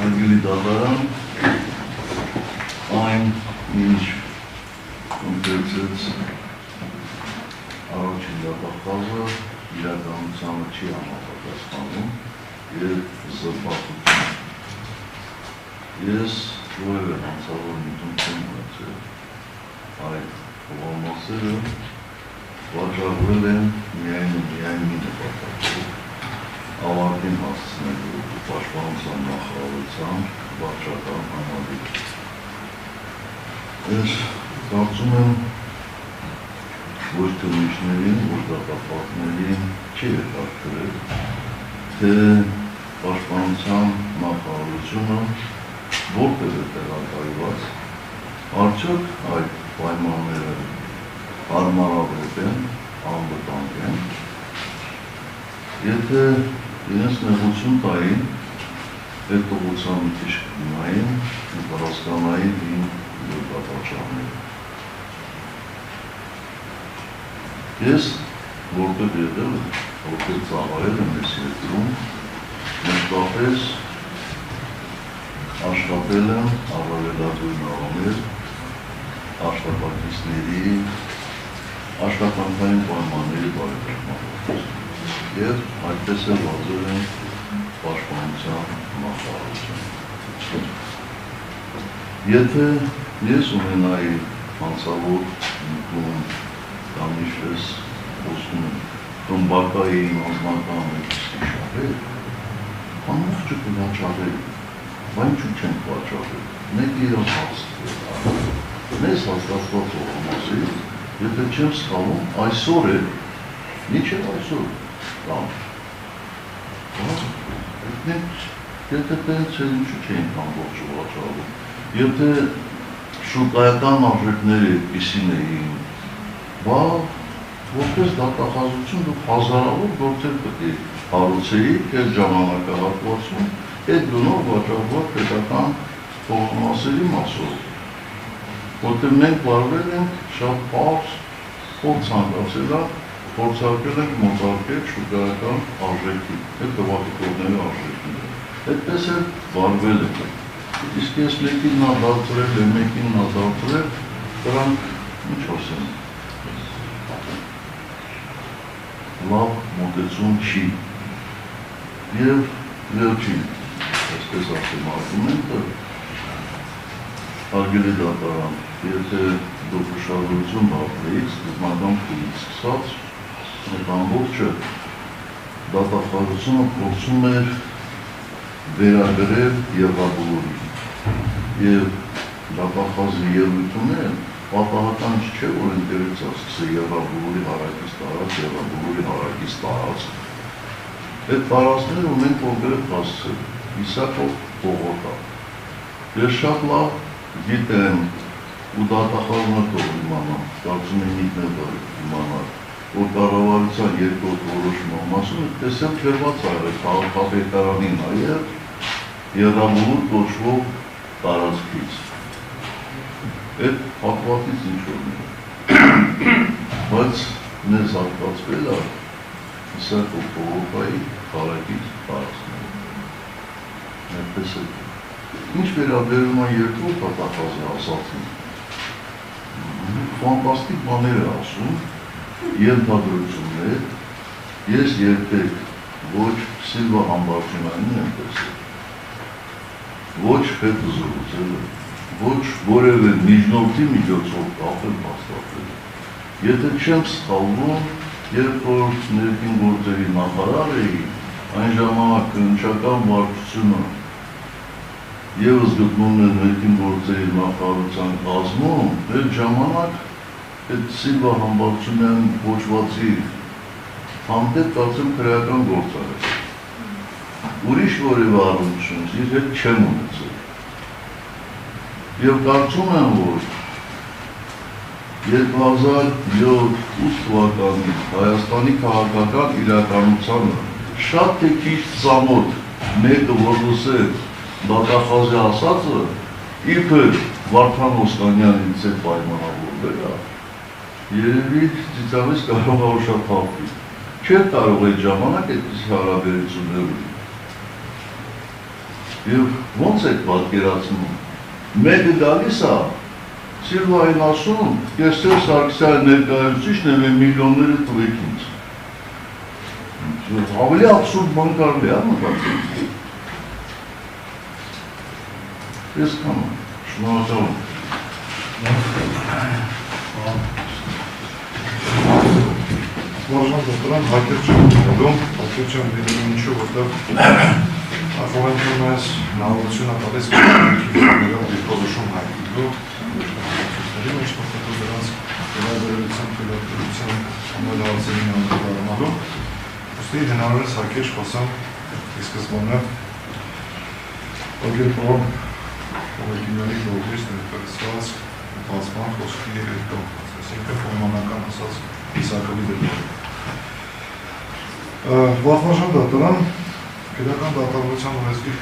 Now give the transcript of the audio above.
Արգելի դատարան, այն ինչ կոնկրեցեց առաջին դատախազը իրականությանը չի համապատասխանում և զրպարտություն։ Ես որևէ հանցավոր միտում չեմ ունեցել այդ խոհամասերը վաճառվել են միայն ու միայն մի նպատակով ավարտին հասցնելու պաշտպանության նախարարության վարչական համալիր։ Ես կարծում եմ, ոչ թե ուրիշներին, ոչ դատապարտներին չի հետաքրքրել, թե պաշտպանության նախարարությունը որտեղ է տեղակայված, արդյոք այդ պայմանները հարմարավետ են, անվտանգ են, եթե իրենց նեղություն տային, այդ ուղղության մի քիչ կգնային ու կհասկանային իմ դատապարտողները։ Ես որտեղ եղել եմ, որտեղ ծավալել եմ ես երկրում, մշտապես աշխատել եմ առավելագույն առումով աշխատակիցների աշխատանքային պայմանների բարելավման և այդպես էլ վազել են պաշտպանության նախարարությունը։ Եթե ես ունենայի հանցավոր միտում կամ ինչպես խոսում եմ խմբակային անձնական մեկուսի շահեր, ամբողջը կվաճառել, բայց ինչու չենք վաճառել, մեկ իրան հասցրել, մեզ հաստատված խոհամասից, եթե չեմ սխալվում, այսօր է, մինչև այսօր կամ եթե տենց էլ ինչու չենք ամբողջը վաճառում, եթե շուկայական արժեքները այդպիսին էին, որպես դատախազություն դուք հազարավոր գործեր պետք է հարուցեիք այդ ժամանակահատվածում այդ գնով վաճառված պետական խոհամասերի մասով, որտեղ մենք վարվել ենք շատ պարզ, ով ցանկացել է փորձարկել ենք մոտարկել շուկայական արժեքի, այդ տվատիկողների արժեքները, այդպես էլ վարվել ենք, իսկ ես մեկին նա դարձրել է, մեկին նա դարձրել, դրանք ինչ ասեմ, լավ մոտեցում չի և վերջին, այսպես ասեմ արգումենտը, արգելի դատարան, եթե դուք ուշադրություն դարձրեիք, սկզբնական փուլից սկսած, այդ ամբողջը դատախազությունը փորձում էր վերագրել եղաբլուրին և դատախազի ելույթները պատահական չէ, որ ընկերից ասկսը եղաբլուրի հարակից տարած, եղաբլուրի հարակից տարած։ Այդ տարածները ունենք կոնկրետ հասցել, Իսակով Պողոտա։ Ես շատ լավ գիտեմ ու դատախազը թող իմանամ, կարծում եմ ինքն իմանալ, որ կառավարության երկրորդ որոշման մասում այդպես էլ քերված արել քաղաքապետարանի նաև եղաբլուր կոչվող տարածքից։ Այդ հատվածից ինչ-որ բայց մեզ հատկացվել է Իսակով Պողոտայի հարակից տարածքները։ Այդպես է։ Ինչ վերաբերում է երկրորդ դատախազի ասածին, ֆանտաստիկ բաներ է ասում, ենթադրություններ, ես երբեք ոչ Սիլվա Համբարձումյանին եմ տեսել, ոչ հետը զրուցել եմ, ոչ որևէ միջնորդի միջոցով կապել հաստատել։ Եթե չեմ սխալվում, երբ որ ներքին գործերի նախարար էի, այն ժամանակ կնչական վարչությունը ևս գտնում էր ներքին գործերի նախարարության կազմում, այդ ժամանակ այդ Սիլվա Համբարձումյան կոչվածի հանդեպ կարծեմ քրեական գործ արել։ Ուրիշ որևէ առնչություն իր հետ չեմ ունեցել։ Եվ կարծում եմ, որ 2007-8 թվականին Հայաստանի քաղաքական իրականությանը շատ թե քիչ ծանոթ մեկը որ լսել դատախազի ասածը, իբր Վարդան Օսկանյանից հետ պայմանավորվել է, երևի ծիծաղից կարող է ուշաթափվի։ Չէր կարող այդ ժամանակ այդպես հարաբերություններ ունի։ Եվ ոնց եք պատկերացնում, մեկը գալիս է, Սիլվային ասում, ես Սերժ Սարգսյանի ներկայացուցիչն եմ, միլիոնները տվեք ինձ։ Ավելի աբսուրդ բան կարելի է մտածել։ Ես կամ շնորհակալ Важно դրան հակեր չեմ դնում, հակեր չեմ դնում ինչու, որտեղ Արխովենքն այս նավությունը տալիս կրիքիվներով դիպոզուշում հայտնելու նշանակությունների մեջ փոխելու դրանց վերաբերության փիլոտության ամենալավացին անդրադառնալու ուստի հնարավոր է հակեր խոսամ սկզբանե ոգեպոն ոգեկիմների կողմից ներկայացված բացման խոսքի երկու այսինքն ֆորմանական ասած իսակովի դեպքում Վախվաժան դատարան Պետական դատավորության օրենսգիր